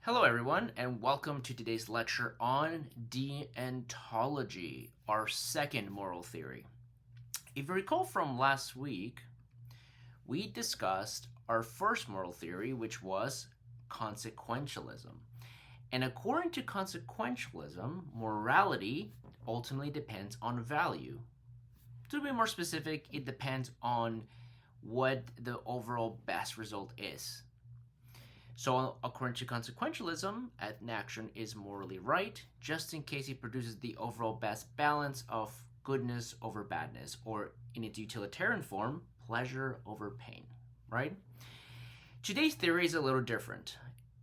Hello, everyone, and welcome to today's lecture on Deontology, our second moral theory. If you recall from last week, we discussed our first moral theory, which was consequentialism. And according to consequentialism, morality ultimately depends on value. To be more specific, it depends on what the overall best result is. So, according to consequentialism, an action is morally right just in case it produces the overall best balance of goodness over badness, or in its utilitarian form, pleasure over pain, right? Today's theory is a little different.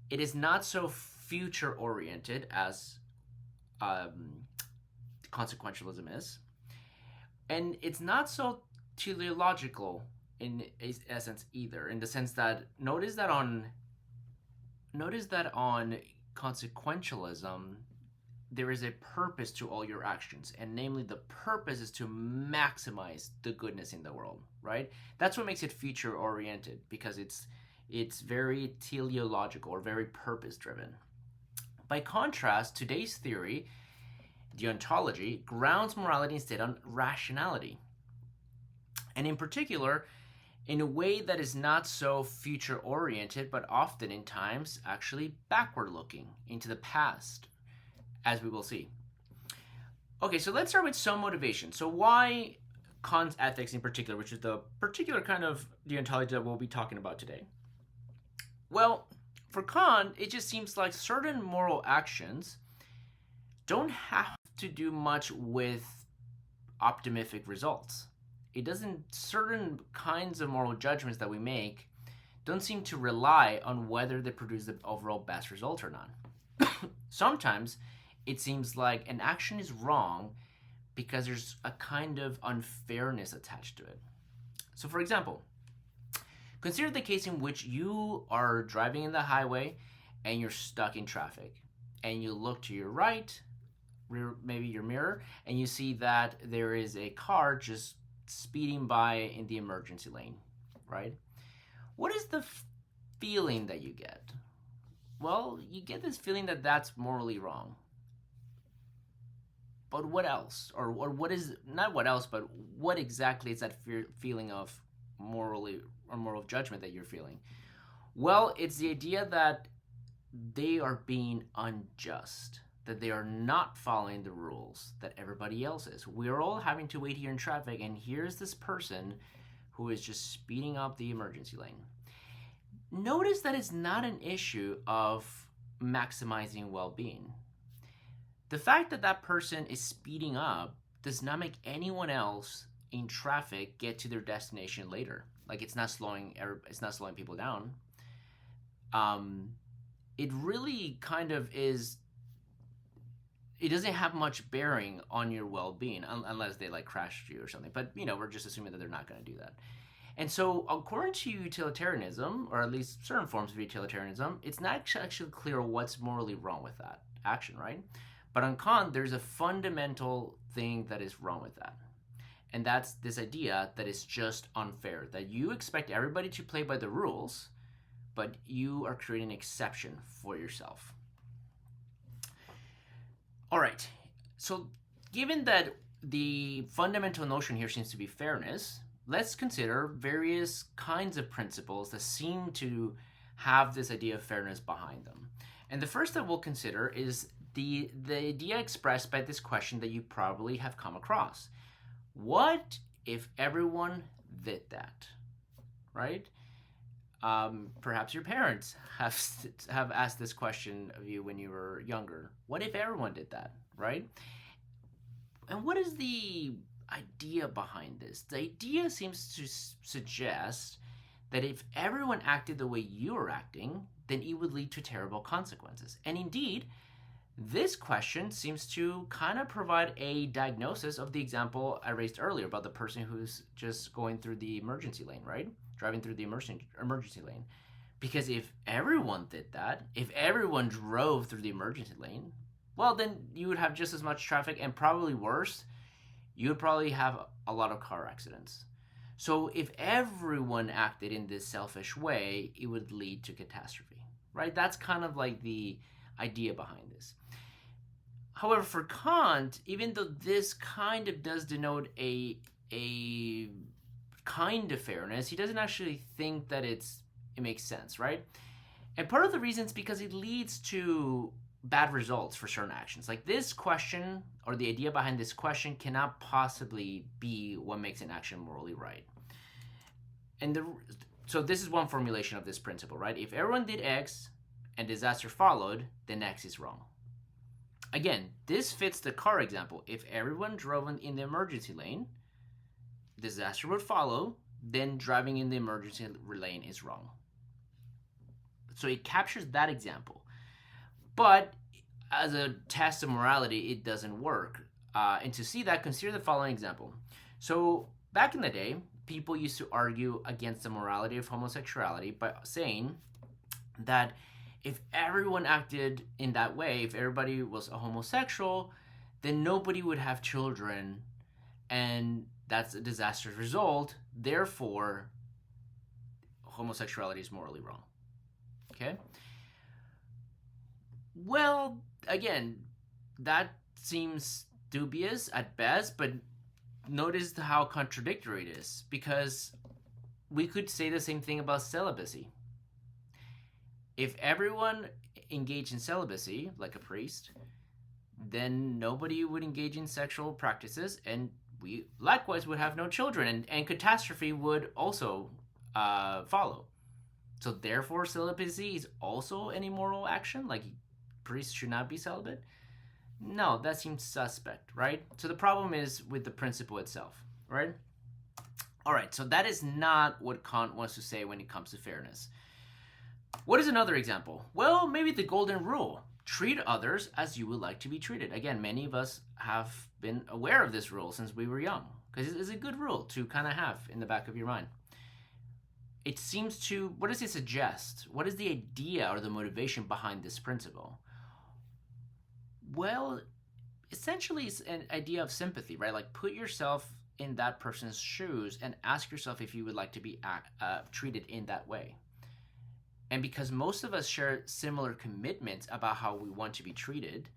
It is not so future oriented as consequentialism is, and it's not so teleological in essence either, in the sense that notice that on consequentialism, there is a purpose to all your actions, and namely the purpose is to maximize the goodness in the world, right? That's what makes it future oriented, because it's very teleological or very purpose driven. By contrast, today's theory, deontology, grounds morality instead on rationality. And in particular, in a way that is not so future oriented, but often in times actually backward looking into the past, as we will see. Okay, so let's start with some motivation. So why Kant's ethics in particular, which is the particular kind of deontology that we'll be talking about today? Well, for Kant, it just seems like certain moral actions don't have to do much with optimistic results. It doesn't, certain kinds of moral judgments that we make don't seem to rely on whether they produce the overall best result or not. Sometimes it seems like an action is wrong because there's a kind of unfairness attached to it. So, for example, consider the case in which you are driving in the highway and you're stuck in traffic, and you look to your right, maybe your mirror, and you see that there is a car just speeding by in the emergency lane, right? What is the feeling that you get? Well, you get this feeling that that's morally wrong. But what else? Or what is, not what else, but what exactly is that feeling of morally or moral judgment that you're feeling? Well, it's the idea that they are being unjust, that they are not following the rules that everybody else is. We're all having to wait here in traffic, and here's this person who is just speeding up the emergency lane. Notice that it's not an issue of maximizing well-being. The fact that that person is speeding up does not make anyone else in traffic get to their destination later. Like, it's not slowing people down. It really kind of is. It doesn't have much bearing on your well-being unless they like crashed you or something. But we're just assuming that they're not going to do that. And so, according to utilitarianism, or at least certain forms of utilitarianism, it's not actually clear what's morally wrong with that action, right? But on Kant, there's a fundamental thing that is wrong with that. And that's this idea that it's just unfair, that you expect everybody to play by the rules, but you are creating an exception for yourself. All right, so given that the fundamental notion here seems to be fairness, let's consider various kinds of principles that seem to have this idea of fairness behind them. And the first that we'll consider is the idea expressed by this question that you probably have come across. What if everyone did that, right? Perhaps your parents have asked this question of you when you were younger. What if everyone did that, right? And what is the idea behind this? The idea seems to suggest that if everyone acted the way you are acting, then it would lead to terrible consequences. And indeed, this question seems to kind of provide a diagnosis of the example I raised earlier about the person who's just going through the emergency lane, right? Driving through the emergency lane. Because if everyone did that, if everyone drove through the emergency lane, well, then you would have just as much traffic, and probably worse, you would probably have a lot of car accidents. So if everyone acted in this selfish way, it would lead to catastrophe. right? That's kind of like the idea behind this. However, for Kant, even though this kind of does denote a kind of fairness, he doesn't actually think that it makes sense, right? And part of the reason is because it leads to bad results for certain actions. Like this question, or the idea behind this question, cannot possibly be what makes an action morally right. And so this is one formulation of this principle, right? If everyone did X and disaster followed, then X is wrong. Again, this fits the car example. If everyone drove in the emergency lane, disaster would follow, then driving in the emergency lane is wrong. So it captures that example. But as a test of morality, it doesn't work. And to see that, consider the following example. So back in the day, people used to argue against the morality of homosexuality by saying that if everyone acted in that way, if everybody was a homosexual, then nobody would have children, and that's a disastrous result. Therefore, homosexuality is morally wrong. Okay? Well, again, that seems dubious at best, but notice how contradictory it is, because we could say the same thing about celibacy. If everyone engaged in celibacy, like a priest, then nobody would engage in sexual practices, and we likewise would have no children, and catastrophe would also follow. So therefore, celibacy is also an immoral action, like priests should not be celibate? No, that seems suspect, right? So the problem is with the principle itself, right? All right, so that is not what Kant wants to say when it comes to fairness. What is another example? Well, maybe the golden rule. Treat others as you would like to be treated. Again, many of us have been aware of this rule since we were young, because it's a good rule to kind of have in the back of your mind. It seems to, what does it suggest? What is the idea or the motivation behind this principle? Well, essentially it's an idea of sympathy, right? Like put yourself in that person's shoes and ask yourself if you would like to be treated in that way. And because most of us share similar commitments about how we want to be treated,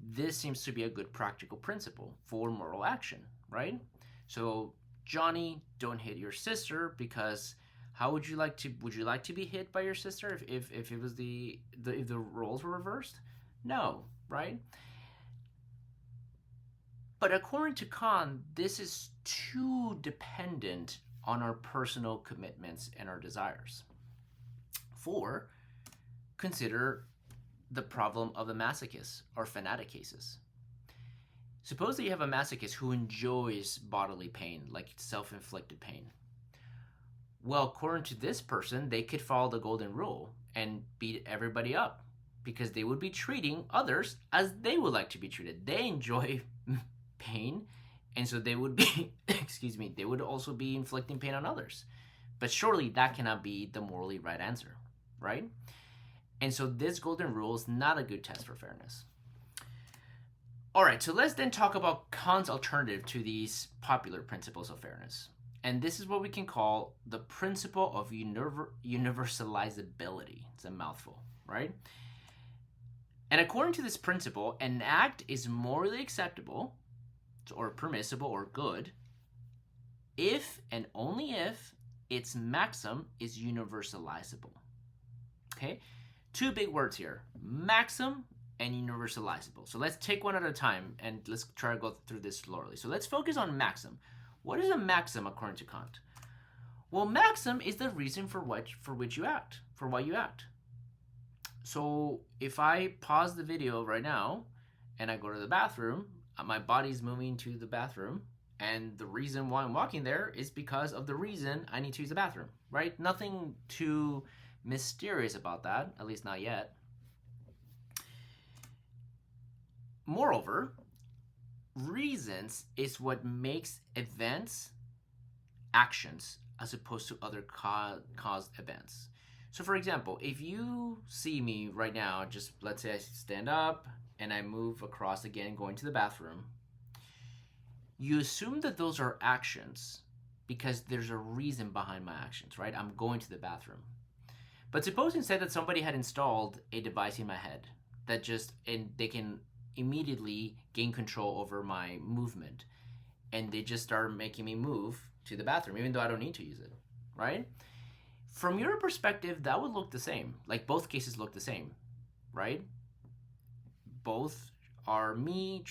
this seems to be a good practical principle for moral action, right? So, Johnny, don't hit your sister, because how would you like to be hit by your sister if it was if the roles were reversed? No, right? But according to Kant, this is too dependent on our personal commitments and our desires. 4, consider the problem of the masochist or fanatic cases. Suppose that you have a masochist who enjoys bodily pain, like self-inflicted pain. Well, according to this person, they could follow the golden rule and beat everybody up, because they would be treating others as they would like to be treated. They enjoy pain, and so they would be, they would also be inflicting pain on others. But surely that cannot be the morally right answer, right? And so this golden rule is not a good test for fairness. All right, so let's then talk about Kant's alternative to these popular principles of fairness. And this is what we can call the principle of universalizability. It's a mouthful, right? And according to this principle, an act is morally acceptable or permissible or good if and only if its maxim is universalizable. Okay? 2 big words here, maxim and universalizable. So let's take one at a time and let's try to go through this slowly. So let's focus on maxim. What is a maxim according to Kant? Well, maxim is the reason for which you act, for why you act. So if I pause the video right now and I go to the bathroom, my body's moving to the bathroom, and the reason why I'm walking there is because of the reason I need to use the bathroom, right? Nothing too mysterious about that, at least not yet. Moreover, reasons is what makes events actions as opposed to other caused events. So for example, if you see me right now, just let's say I stand up and I move across again going to the bathroom, you assume that those are actions because there's a reason behind my actions, right? I'm going to the bathroom. But suppose instead that somebody had installed a device in my head that just, and they can immediately gain control over my movement, and they just start making me move to the bathroom even though I don't need to use it, right? From your perspective, that would look the same. Like both cases look the same, right? Both are me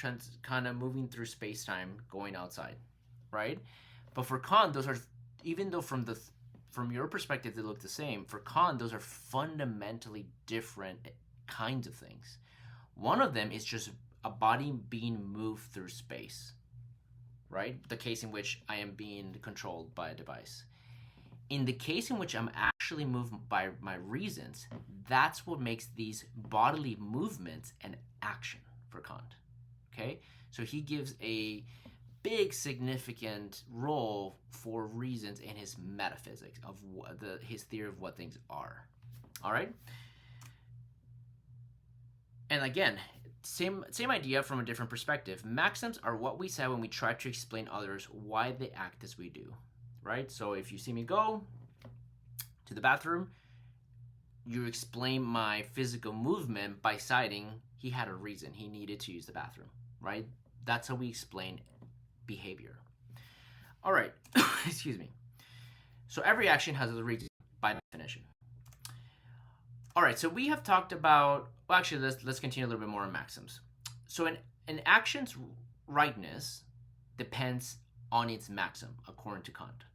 kind of moving through space-time, going outside, right? But for Kant, those are, even though from your perspective they look the same, for Kant those are fundamentally different kinds of things. One of them is just a body being moved through space, right? The case in which I am being controlled by a device. In the case in which I'm actually moved by my reasons, that's what makes these bodily movements an action for Kant. Okay? So he gives a big significant role for reasons in his metaphysics of his theory of what things are. All right? And again, same idea from a different perspective. Maxims are what we say when we try to explain others why they act as we do, right? So if you see me go to the bathroom, you explain my physical movement by citing he had a reason, he needed to use the bathroom, right? That's how we explain behavior. All right, excuse me. So every action has a reason by definition. All right, so we have talked about, well, actually, let's continue a little bit more on maxims. So an action's rightness depends on its maxim, according to Kant.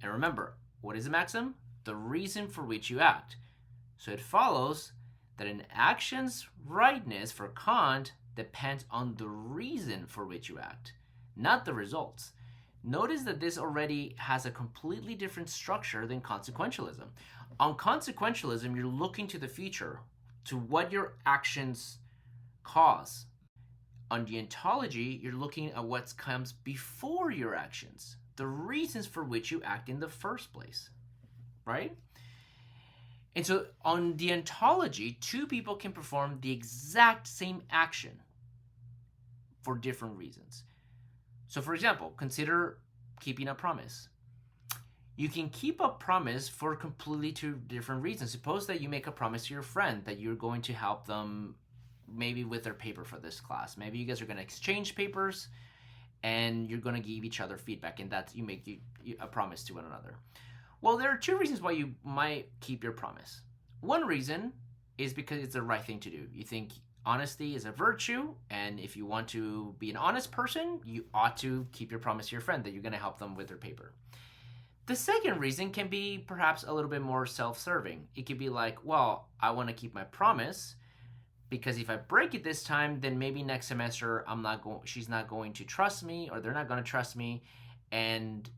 And remember, what is a maxim? The reason for which you act. So it follows that an action's rightness for Kant depends on the reason for which you act, not the results. Notice that this already has a completely different structure than consequentialism. On consequentialism, you're looking to the future, to what your actions cause. On deontology, you're looking at what comes before your actions, the reasons for which you act in the first place, right? And so on deontology, two people can perform the exact same action for different reasons. So for example, consider keeping a promise. You can keep a promise for completely two different reasons. Suppose that you make a promise to your friend that you're going to help them maybe with their paper for this class. Maybe you guys are going to exchange papers and you're going to give each other feedback, and that you make a promise to one another. Well, there are two reasons why you might keep your promise. One reason is because it's the right thing to do. You think honesty is a virtue, and if you want to be an honest person, you ought to keep your promise to your friend that you're going to help them with their paper. The second reason can be perhaps a little bit more self-serving. It could be like, well, I want to keep my promise because if I break it this time, then maybe next semester she's not going to trust me, or they're not going to trust me, and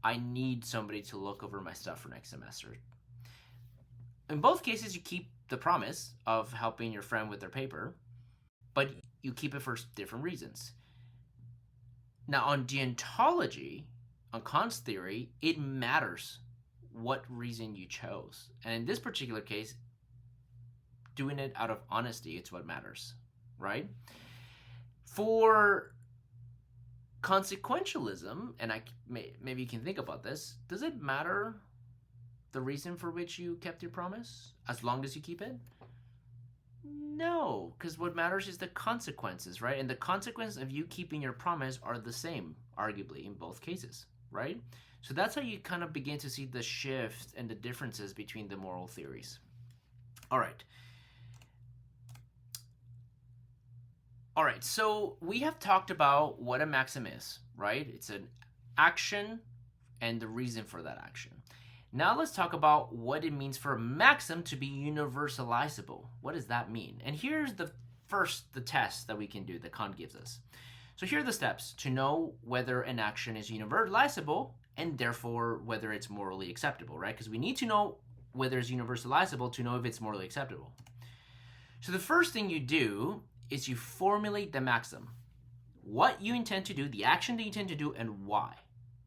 I need somebody to look over my stuff for next semester. In both cases, you keep the promise of helping your friend with their paper, but you keep it for different reasons. Now, on deontology, on Kant's theory, it matters what reason you chose. And in this particular case, doing it out of honesty, it's what matters, right? For consequentialism, and maybe you can think about this, does it matter the reason for which you kept your promise as long as you keep it? No, because what matters is the consequences, right? And the consequences of you keeping your promise are the same, arguably, in both cases, right? So that's how you kind of begin to see the shift and the differences between the moral theories. All right. All right, so we have talked about what a maxim is, right? It's an action and the reason for that action. Now let's talk about what it means for a maxim to be universalizable. What does that mean? And here's the test that we can do that Kant gives us. So here are the steps to know whether an action is universalizable and therefore whether it's morally acceptable, right? Because we need to know whether it's universalizable to know if it's morally acceptable. So the first thing you do is you formulate the maxim. What you intend to do, the action that you intend to do, and why.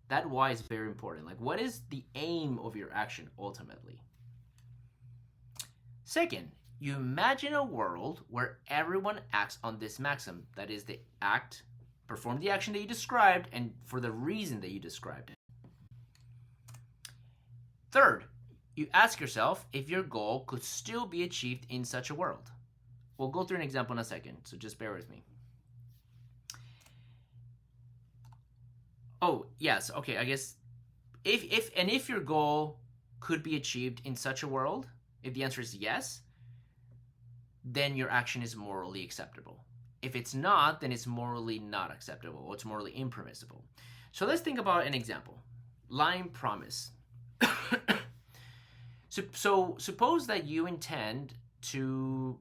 That why is very important. Like, what is the aim of your action ultimately? Second, you imagine a world where everyone acts on this maxim. That is, they perform the action that you described, and for the reason that you described it. Third, you ask yourself if your goal could still be achieved in such a world. We'll go through an example in a second, so just bear with me. Oh, yes, okay, I guess if your goal could be achieved in such a world, if the answer is yes, then your action is morally acceptable. If it's not, then it's morally not acceptable, or it's morally impermissible. So let's think about an example. Lying promise. So suppose that you intend to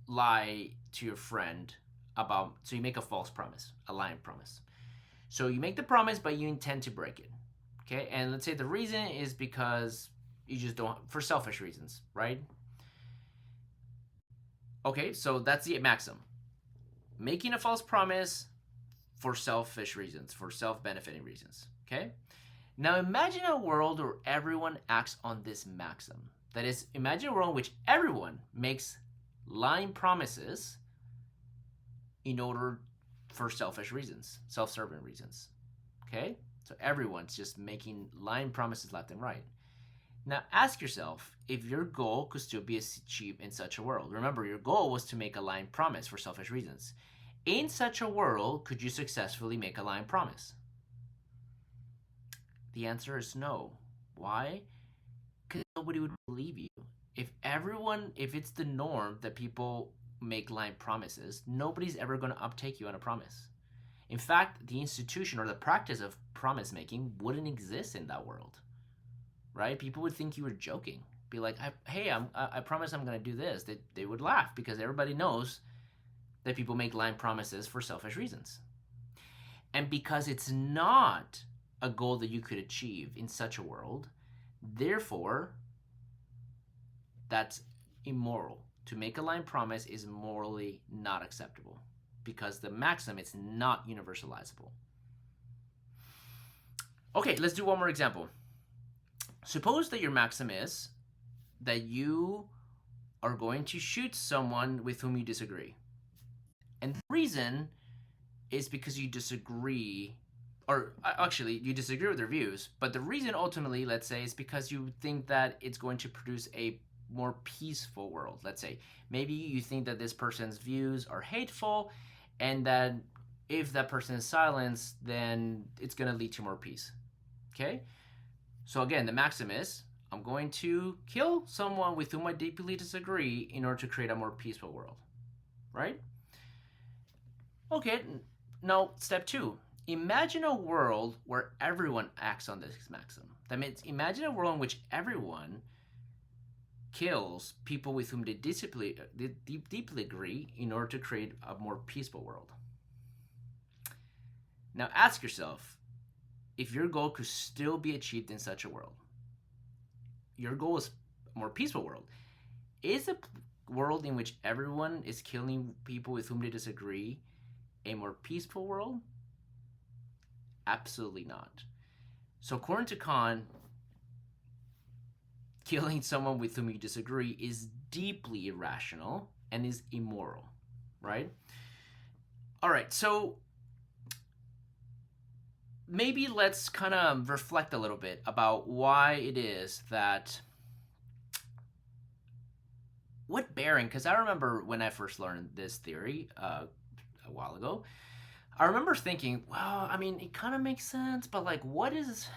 lie to your friend about, so you make a false promise, a lying promise. So you make the promise, but you intend to break it. Okay, and let's say the reason is because you just don't, for selfish reasons, right? Okay, so that's the maxim. Making a false promise for selfish reasons, for self-benefiting reasons. Okay? Now imagine a world where everyone acts on this maxim. That is, imagine a world in which everyone makes lying promises in order for selfish reasons, self-serving reasons. Okay? So everyone's just making lying promises left and right. Now ask yourself if your goal could still be achieved in such a world. Remember, your goal was to make a lying promise for selfish reasons. In such a world, could you successfully make a lying promise? The answer is no. Why? Because nobody would believe you. If it's the norm that people make lying promises, nobody's ever going to uptake you on a promise. In fact, the institution or the practice of promise making wouldn't exist in that world. Right? People would think you were joking. Be like, hey, I promise I'm going to do this. They would laugh because everybody knows that people make lying promises for selfish reasons. And because it's not a goal that you could achieve in such a world, therefore, that's immoral. To make a lying promise is morally not acceptable because the maxim is not universalizable. Okay, let's do one more example. Suppose that your maxim is that you are going to shoot someone with whom you disagree. And the reason is because you disagree, or actually, you disagree with their views, but the reason ultimately, let's say, is because you think that it's going to produce a more peaceful world. Let's say, maybe you think that this person's views are hateful, and that if that person is silenced, then it's going to lead to more peace. Okay? So again, the maxim is, I'm going to kill someone with whom I deeply disagree in order to create a more peaceful world. Right? Okay, now step 2. Imagine a world where everyone acts on this maxim. That means imagine a world in which everyone kills people with whom they deeply agree in order to create a more peaceful world. Now ask yourself if your goal could still be achieved in such a world. Your goal is a more peaceful world. Is a world in which everyone is killing people with whom they disagree a more peaceful world? Absolutely not. So according to Kant, killing someone with whom you disagree is deeply irrational and is immoral, right? All right, so maybe let's kind of reflect a little bit about why it is that, what bearing, because I remember when I first learned this theory a while ago, I remember thinking, well, I mean, it kind of makes sense, but like, what is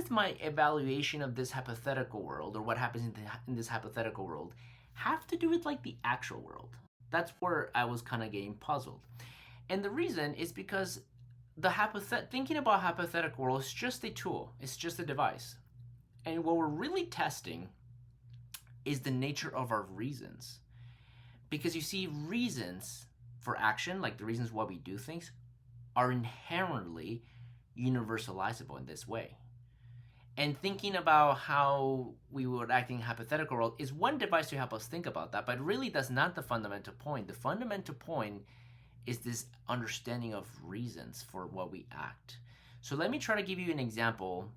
my evaluation of this hypothetical world, or what happens in this hypothetical world, have to do with like the actual world? That's where I was kind of getting puzzled. And the reason is because thinking about hypothetical world is just a tool. It's just a device. And what we're really testing is the nature of our reasons. Because you see, reasons for action, like the reasons why we do things, are inherently universalizable in this way. And thinking about how we would act in a hypothetical world is one device to help us think about that, but really that's not the fundamental point. The fundamental point is this understanding of reasons for what we act. So let me try to give you an example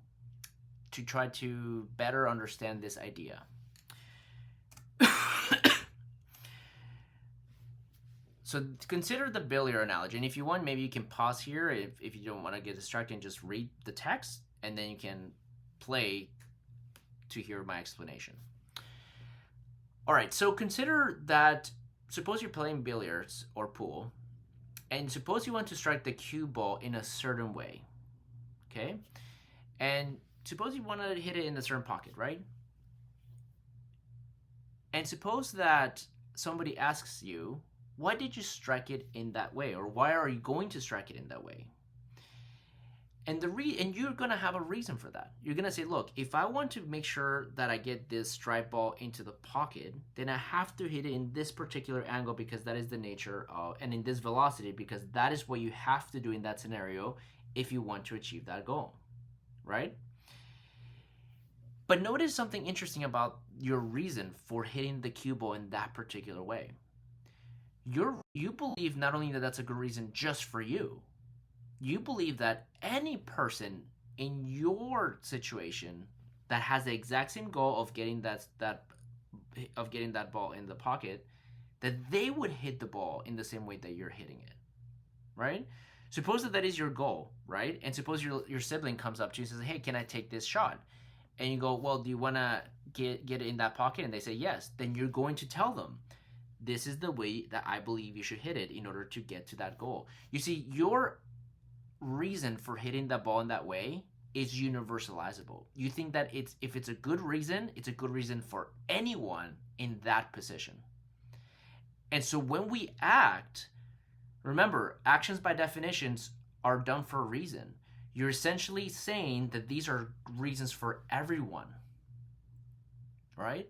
to try to better understand this idea. So consider the billiard analogy, and if you want, maybe you can pause here if you don't want to get distracted and just read the text, and then you can play to hear my explanation. All right, so consider that, suppose you're playing billiards or pool, and suppose you want to strike the cue ball in a certain way, okay? And suppose you want to hit it in a certain pocket, right? And suppose that somebody asks you, why did you strike it in that way? Or why are you going to strike it in that way? And and you're gonna have a reason for that. You're gonna say, look, if I want to make sure that I get this strike ball into the pocket, then I have to hit it in this particular angle because that is the nature of, and in this velocity because that is what you have to do in that scenario if you want to achieve that goal, right? But notice something interesting about your reason for hitting the cue ball in that particular way. You believe not only that that's a good reason just for you, you believe that any person in your situation that has the exact same goal of getting that ball in the pocket, that they would hit the ball in the same way that you're hitting it, right? Suppose that is your goal, right? And suppose your sibling comes up to you and says, "Hey, can I take this shot?" And you go, "Well, do you want to get it in that pocket?" And they say yes. Then you're going to tell them, "This is the way that I believe you should hit it in order to get to that goal." You see, your reason for hitting the ball in that way is universalizable. You think that if it's a good reason, it's a good reason for anyone in that position. And so when we act, remember, actions by definitions are done for a reason. You're essentially saying that these are reasons for everyone, right?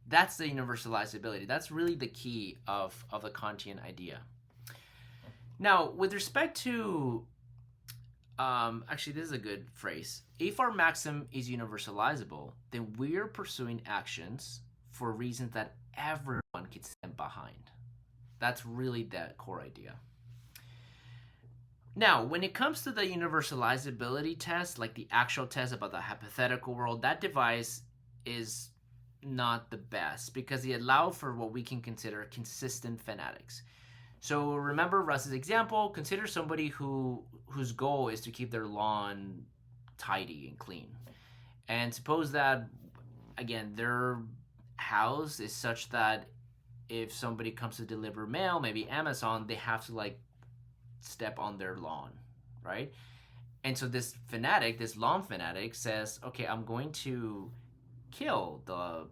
That's the universalizability. That's really the key of the Kantian idea. Now, with respect to actually, this is a good phrase. If our maxim is universalizable, then we're pursuing actions for reasons that everyone can stand behind. That's really the core idea. Now, when it comes to the universalizability test, like the actual test about the hypothetical world, that device is not the best because it allows for what we can consider consistent fanatics. So remember Russ's example, consider somebody whose goal is to keep their lawn tidy and clean. And suppose that, again, their house is such that if somebody comes to deliver mail, maybe Amazon, they have to like step on their lawn, right? And so this fanatic, this lawn fanatic says, okay, I'm going to kill the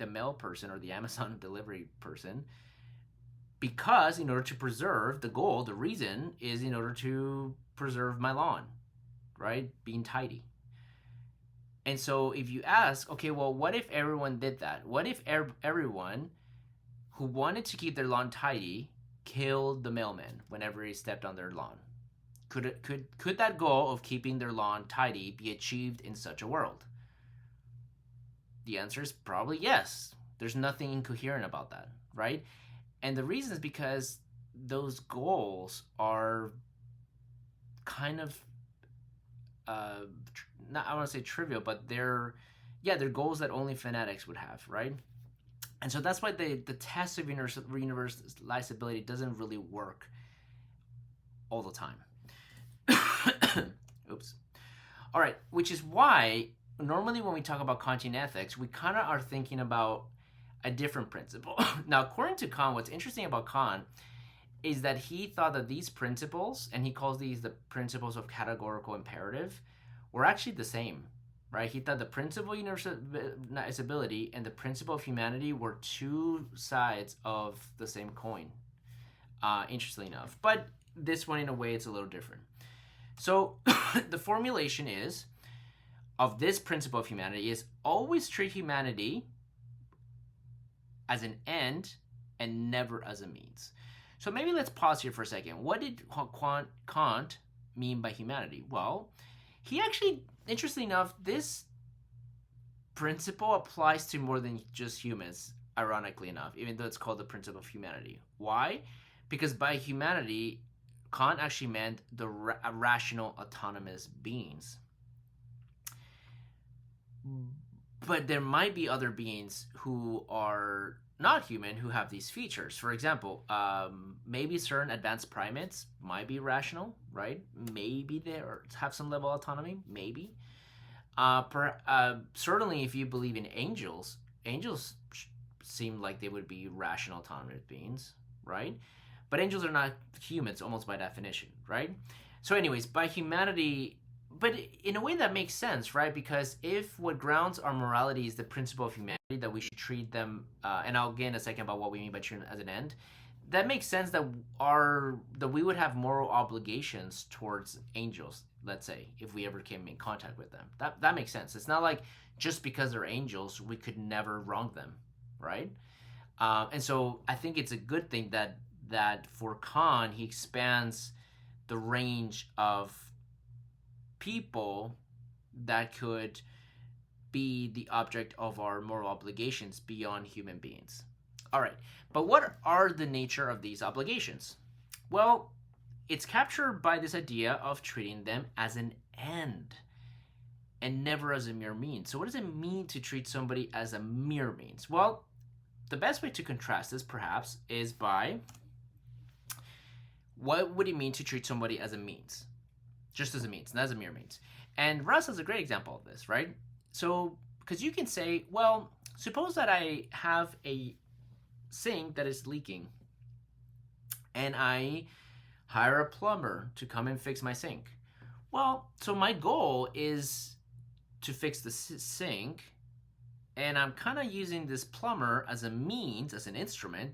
mail person or the Amazon delivery person because in order to preserve the goal, the reason is in order to preserve my lawn, right? Being tidy. And so if you ask, okay, well, what if everyone did that? What if everyone who wanted to keep their lawn tidy killed the mailman whenever he stepped on their lawn? Could that goal of keeping their lawn tidy be achieved in such a world? The answer is probably yes. There's nothing incoherent about that, right? And the reason is because those goals are kind of, not I want to say trivial, but they're goals that only fanatics would have, right? And so that's why the test of universalizability doesn't really work all the time. Oops. All right, which is why normally when we talk about Kantian ethics, we kind of are thinking about a different principle. Now, according to Kant, what's interesting about Kant is that he thought that these principles, and he calls these the principles of categorical imperative, were actually the same, right? He thought the principle of universalizability and the principle of humanity were two sides of the same coin, interestingly enough. But this one, in a way, it's a little different. So the formulation is, of this principle of humanity is always treat humanity as an end and never as a means. So maybe let's pause here for a second. What did Kant mean by humanity? Well, he actually, interestingly enough, this principle applies to more than just humans, ironically enough, even though it's called the principle of humanity. Why? Because by humanity, Kant actually meant the rational, autonomous beings. But there might be other beings who are not human who have these features. For example, maybe certain advanced primates might be rational, right? Maybe they have some level of autonomy, maybe. Certainly, if you believe in angels, angels seem like they would be rational, autonomous beings, right? But angels are not humans, almost by definition, right? So, anyways, by humanity, but in a way that makes sense, right? Because if what grounds our morality is the principle of humanity, that we should treat them, and I'll get in a second about what we mean by treating them as an end. That makes sense that we would have moral obligations towards angels. Let's say if we ever came in contact with them, that makes sense. It's not like just because they're angels we could never wrong them, right? And so I think it's a good thing that for Kant he expands the range of people that could be the object of our moral obligations beyond human beings. All right, but what are the nature of these obligations? Well, it's captured by this idea of treating them as an end and never as a mere means. So, what does it mean to treat somebody as a mere means? Well, the best way to contrast this, perhaps, is by what would it mean to treat somebody as a means? Just as a means, not as a mere means. And Russ has a great example of this, right? So, because you can say, well, suppose that I have a sink that is leaking and I hire a plumber to come and fix my sink. Well, so my goal is to fix the sink, and I'm kind of using this plumber as a means, as an instrument,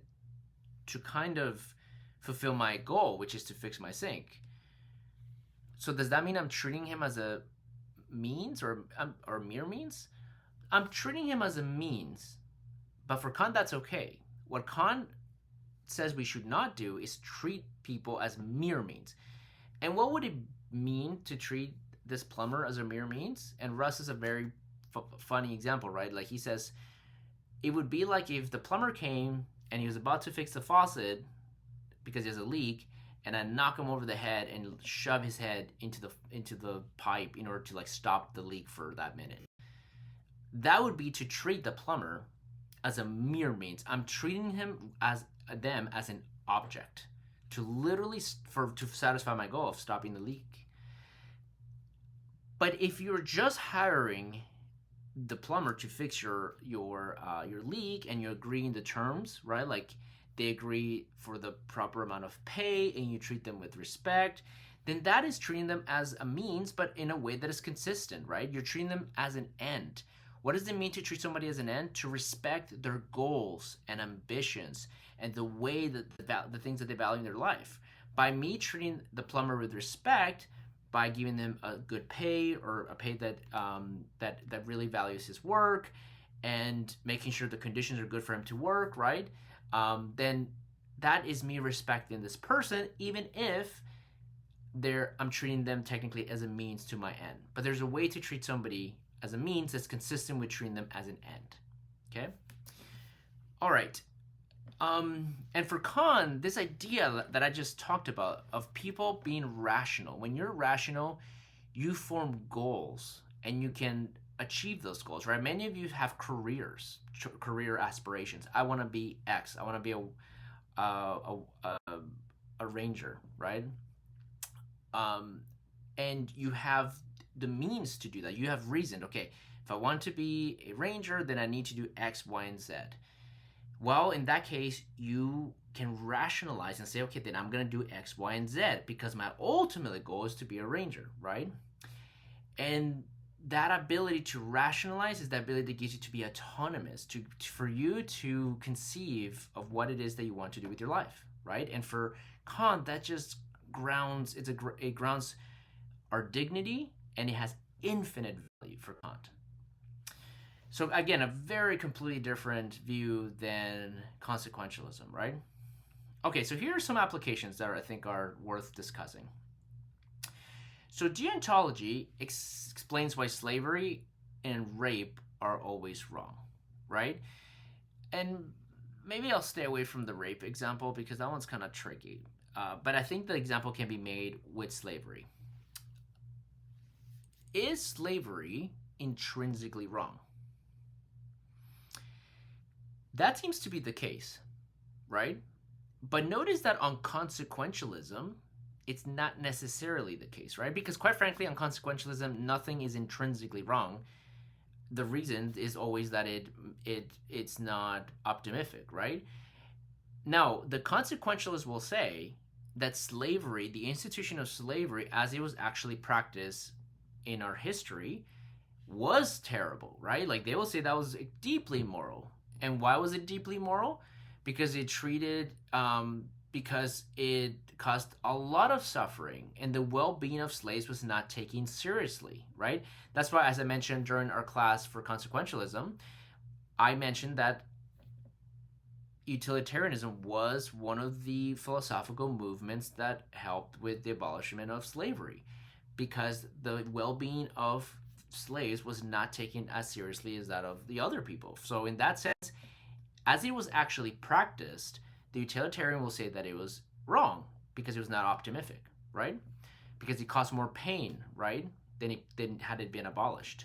to kind of fulfill my goal, which is to fix my sink. So does that mean I'm treating him as a means or mere means? I'm treating him as a means, but for Kant that's okay. What Kant says we should not do is treat people as mere means. And what would it mean to treat this plumber as a mere means? And Russ is a very funny example, right? Like he says, it would be like if the plumber came and he was about to fix the faucet because he has a leak, and I knock him over the head and shove his head into the pipe in order to like stop the leak for that minute. That would be to treat the plumber as a mere means. I'm treating them as an object to literally to satisfy my goal of stopping the leak. But if you're just hiring the plumber to fix your leak and you're agreeing the terms, right? Like they agree for the proper amount of pay and you treat them with respect, then that is treating them as a means, but in a way that is consistent, right? You're treating them as an end. What does it mean to treat somebody as an end? To respect their goals and ambitions and the way that the things that they value in their life. By me treating the plumber with respect, by giving them a good pay or a pay that that really values his work, and making sure the conditions are good for him to work, right? Then that is me respecting this person, even if I'm treating them technically as a means to my end. But there's a way to treat somebody as a means that's consistent with treating them as an end. Okay? All right. And for Kant, this idea that I just talked about of people being rational, when you're rational, you form goals and you can achieve those goals, right? Many of you have career aspirations. I want to be X. I want to be a ranger, right? And you have the means to do that. You have reason. Okay, if I want to be a ranger, then I need to do X, Y, and Z. Well, in that case, you can rationalize and say, okay, then I'm going to do X, Y, and Z because my ultimate goal is to be a ranger, right? And that ability to rationalize is the ability that gives you to be autonomous, for you to conceive of what it is that you want to do with your life, right? And for Kant, that just grounds, it grounds our dignity, and it has infinite value for Kant. So again, a very completely different view than consequentialism, right? Okay, so here are some applications that I think are worth discussing. So deontology explains why slavery and rape are always wrong, right? And maybe I'll stay away from the rape example because that one's kind of tricky. But I think the example can be made with slavery. Is slavery intrinsically wrong? That seems to be the case, right? But notice that on consequentialism, it's not necessarily the case, right? Because quite frankly, on consequentialism, nothing is intrinsically wrong. The reason is always that it's not optimistic, right? Now, the consequentialists will say that slavery, the institution of slavery as it was actually practiced in our history, was terrible, right? Like they will say that was deeply immoral. And why was it deeply immoral? Because because it caused a lot of suffering and the well-being of slaves was not taken seriously, right? That's why, as I mentioned during our class for consequentialism, I mentioned that utilitarianism was one of the philosophical movements that helped with the abolishment of slavery because the well-being of slaves was not taken as seriously as that of the other people. So in that sense, as it was actually practiced, the utilitarian will say that it was wrong because it was not optimistic, right? Because it caused more pain, right, than had it been abolished.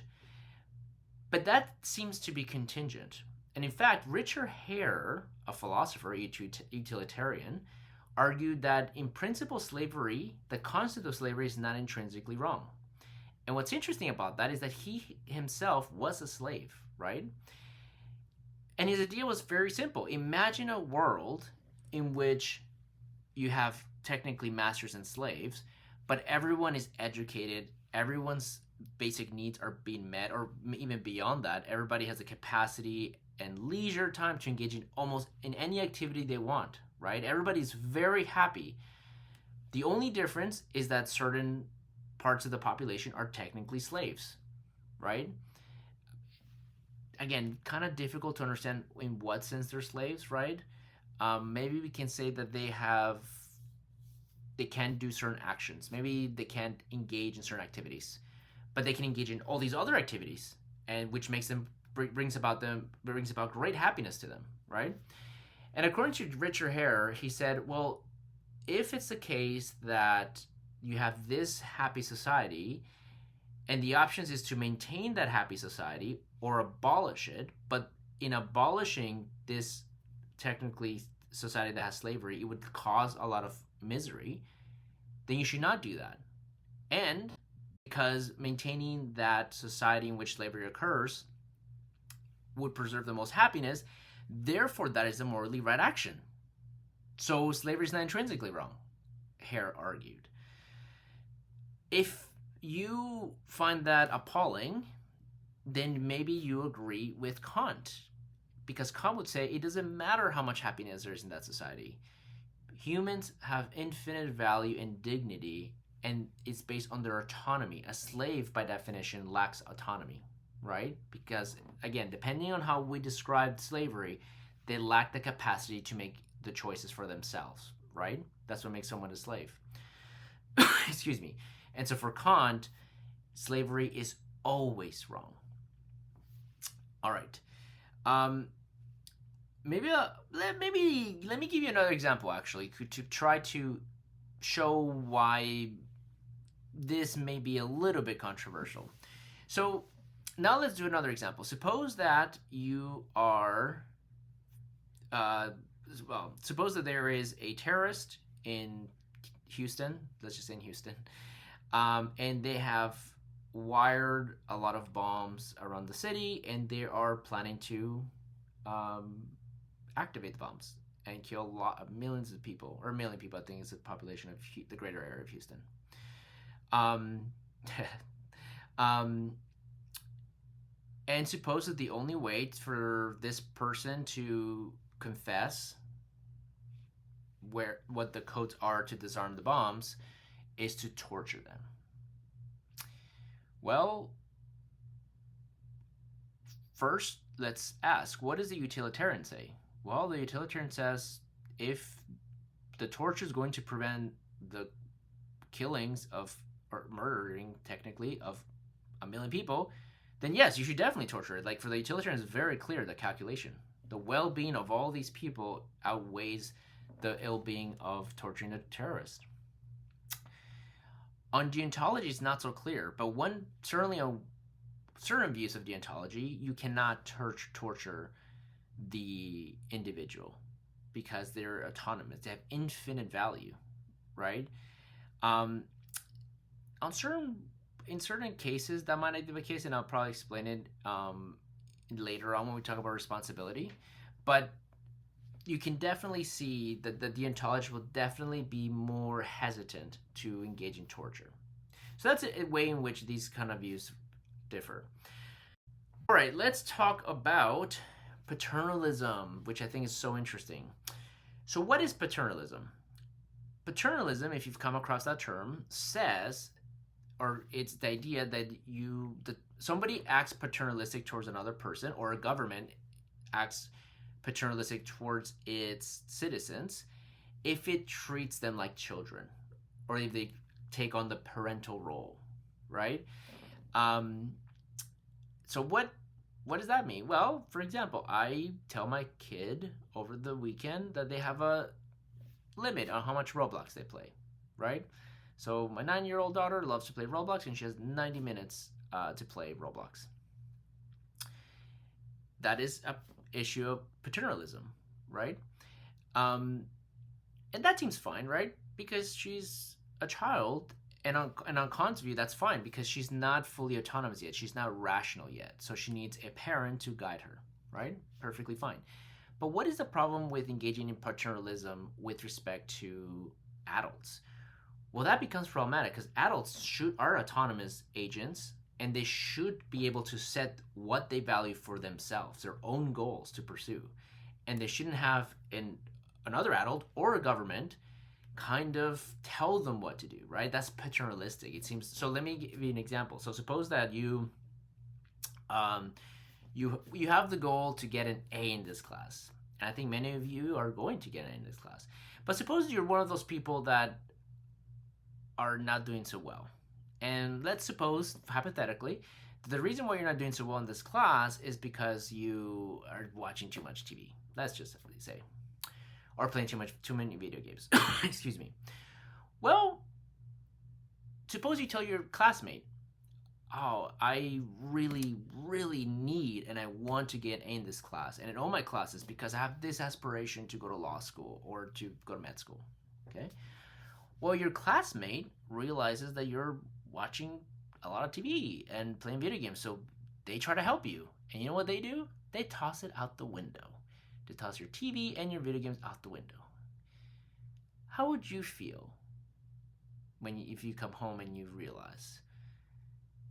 But that seems to be contingent. And in fact, Richard Hare, a philosopher, utilitarian, argued that in principle slavery, the concept of slavery is not intrinsically wrong. And what's interesting about that is that he himself was a slave, right? And his idea was very simple. Imagine a world in which you have technically masters and slaves, but everyone is educated, everyone's basic needs are being met, or even beyond that, everybody has the capacity and leisure time to engage in almost in any activity they want, right? Everybody's very happy. The only difference is that certain parts of the population are technically slaves, right? Again, kind of difficult to understand in what sense they're slaves, right? Maybe we can say that they can't do certain actions. Maybe they can't engage in certain activities, but they can engage in all these other activities, and which makes them brings about great happiness to them, right? And according to Richard Hare, he said, well, if it's the case that you have this happy society, and the options is to maintain that happy society or abolish it, but in abolishing this technically society that has slavery, it would cause a lot of misery, then you should not do that. And because maintaining that society in which slavery occurs would preserve the most happiness, therefore that is a morally right action. So slavery is not intrinsically wrong, Hare argued. If you find that appalling, then maybe you agree with Kant. Because Kant would say it doesn't matter how much happiness there is in that society. Humans have infinite value and dignity, and it's based on their autonomy. A slave, by definition, lacks autonomy, right? Because, again, depending on how we describe slavery, they lack the capacity to make the choices for themselves, right? That's what makes someone a slave. Excuse me. And so for Kant, slavery is always wrong. All right. Maybe let me give you another example actually to try to show why this may be a little bit controversial. So now let's do another example. Suppose that you are suppose that there is a terrorist in Houston. Let's just say in Houston, and they have wired a lot of bombs around the city, and they are planning to activate the bombs and kill millions of people, or a million people, I think is the population of the greater area of Houston. And suppose that the only way for this person to confess what the codes are to disarm the bombs is to torture them. Well, first, let's ask, what does the utilitarian say? Well, the utilitarian says if the torture is going to prevent the killings of, or murdering technically, of a million people, then yes, you should definitely torture it. Like for the utilitarian, it's very clear, the calculation. The well-being of all these people outweighs the ill-being of torturing a terrorist. On deontology, it's not so clear, but certain views of deontology, you cannot torture the individual because they're autonomous. They have infinite value, right? Um, on certain in certain cases that might not be the case, and I'll probably explain it later on when we talk about responsibility. But you can definitely see that the deontologist will definitely be more hesitant to engage in torture. So that's a way in which these kind of views differ. All right, let's talk about paternalism, which I think is so interesting. So, what is paternalism? Paternalism, if you've come across that term, says, or it's the idea that somebody acts paternalistic towards another person, or a government acts paternalistic towards its citizens if it treats them like children, or if they take on the parental role, right? Um, so what does that mean? Well, for example, I tell my kid over the weekend that they have a limit on how much Roblox they play, right? So my 9-year-old daughter loves to play Roblox, and she has 90 minutes to play Roblox. That is a issue of paternalism, right? Um, and that seems fine, right? Because she's a child, and on Khan's view, that's fine because she's not fully autonomous yet. She's not rational yet, so she needs a parent to guide her, right? Perfectly fine. But what is the problem with engaging in paternalism with respect to adults? Well, that becomes problematic because adults are autonomous agents, and they should be able to set what they value for themselves, their own goals to pursue, and they shouldn't have another adult or a government kind of tell them what to do, right? That's paternalistic, it seems. So let me give you an example. So suppose that um, you have the goal to get an A in this class, and I think many of you are going to get an A in this class. But suppose you're one of those people that are not doing so well, and let's suppose hypothetically the reason why you're not doing so well in this class is because you are watching too much TV. Let's just say, or playing too many video games. Excuse me. Well, suppose you tell your classmate, "Oh, I really, really need and I want to get A in this class and in all my classes because I have this aspiration to go to law school or to go to med school." Okay. Well, your classmate realizes that you're watching a lot of TV and playing video games, so they try to help you. And you know what they do? They toss it out the window. They toss your TV and your video games out the window. How would you feel if you come home and you realize?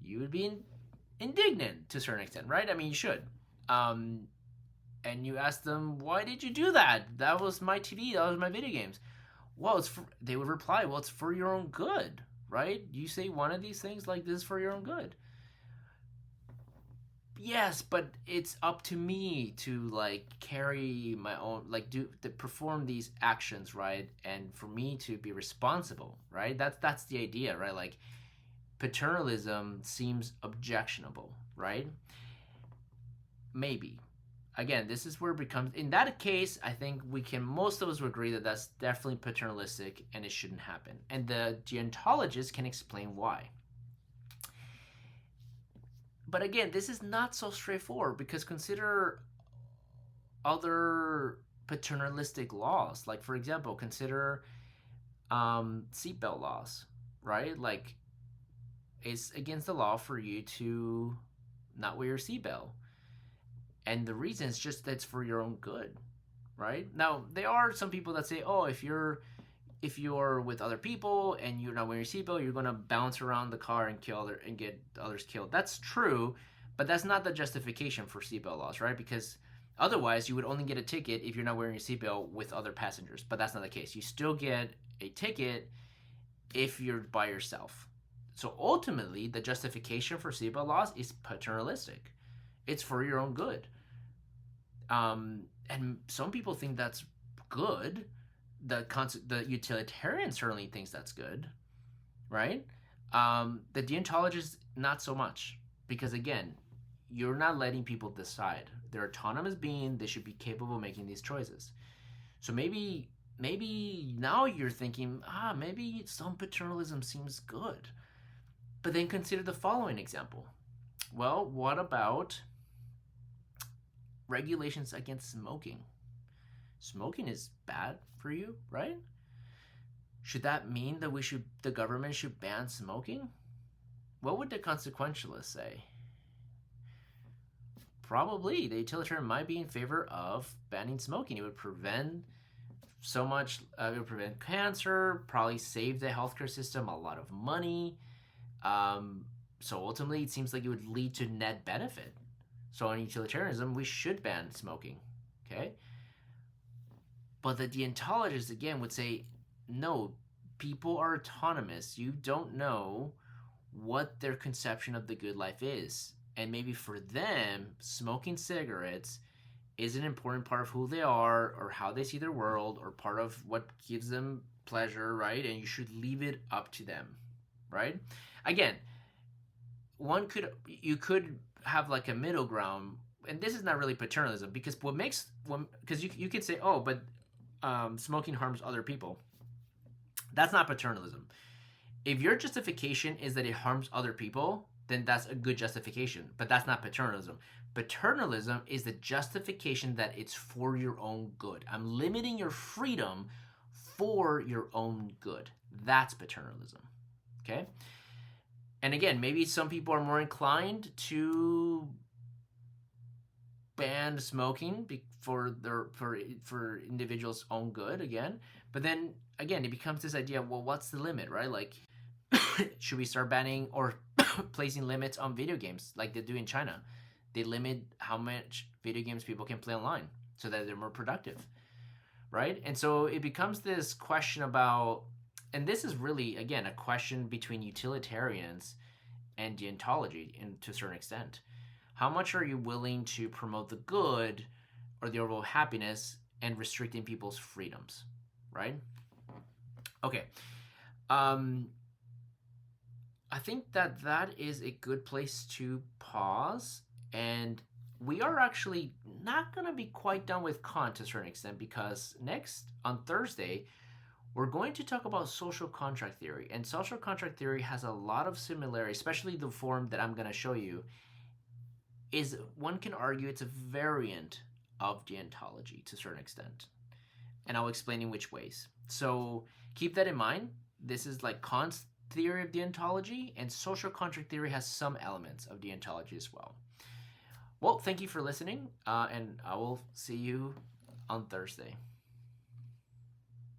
You would be indignant to a certain extent, right? I mean, you should. And you ask them, "Why did you do that? That was my TV. That was my video games." Well, they would reply, "Well, it's for your own good, right? You say one of these things like this is for your own good." Yes, but it's up to me to carry my own, to perform these actions, right? And for me to be responsible, right? That's the idea, right? Like, paternalism seems objectionable, right? Maybe. Again, this is where it becomes, in that case, I think most of us would agree that that's definitely paternalistic and it shouldn't happen. And the deontologist can explain why. But again, this is not so straightforward because consider other paternalistic laws. Like, for example, consider seatbelt laws, right? Like, it's against the law for you to not wear your seatbelt. And the reason is just that's for your own good, right? Now, there are some people that say, "Oh, if you're with other people and you're not wearing your seatbelt, you're gonna bounce around the car and get others killed." That's true, but that's not the justification for seatbelt laws, right? Because otherwise, you would only get a ticket if you're not wearing your seatbelt with other passengers. But that's not the case. You still get a ticket if you're by yourself. So ultimately, the justification for seatbelt laws is paternalistic. It's for your own good. And some people think that's good. The utilitarian certainly thinks that's good, right? The deontologist, not so much, because again, you're not letting people decide. They're autonomous beings. They should be capable of making these choices. So maybe now you're thinking, maybe some paternalism seems good. But then consider the following example. Well, what about regulations against smoking. Smoking is bad for you, right? Should that mean that the government should ban smoking? What would the consequentialists say? Probably the utilitarian might be in favor of banning smoking. It would prevent so much. It would prevent cancer. Probably save the healthcare system a lot of money. So ultimately, it seems like it would lead to net benefit. So in utilitarianism, we should ban smoking. Okay, but the deontologists again would say, no, people are autonomous. You don't know what their conception of the good life is. And maybe for them, smoking cigarettes is an important part of who they are or how they see their world or part of what gives them pleasure, right? And you should leave it up to them, right? Again, you could have like a middle ground, and this is not really paternalism because because you could say, oh, but smoking harms other people. That's not paternalism. If your justification is that it harms other people, then that's a good justification. But that's not paternalism. Paternalism is the justification that it's for your own good. I'm limiting your freedom for your own good. That's paternalism. Okay? And again, maybe some people are more inclined to ban smoking for individuals' own good again. But then again, it becomes this idea, well, what's the limit, right? Like should we start banning or placing limits on video games like they do in China? They limit how much video games people can play online so that they're more productive, right? And so it becomes this question about, and this is really, again, a question between utilitarians and deontology to a certain extent. How much are you willing to promote the good or the overall happiness and restricting people's freedoms, right? Okay. I think that is a good place to pause. And we are actually not going to be quite done with Kant to a certain extent because next, on Thursday, we're going to talk about social contract theory. And social contract theory has a lot of similarity, especially the form that I'm going to show you. Is one can argue it's a variant of deontology to a certain extent. And I'll explain in which ways. So keep that in mind. This is like Kant's theory of deontology, and social contract theory has some elements of deontology as well. Well, thank you for listening, and I will see you on Thursday.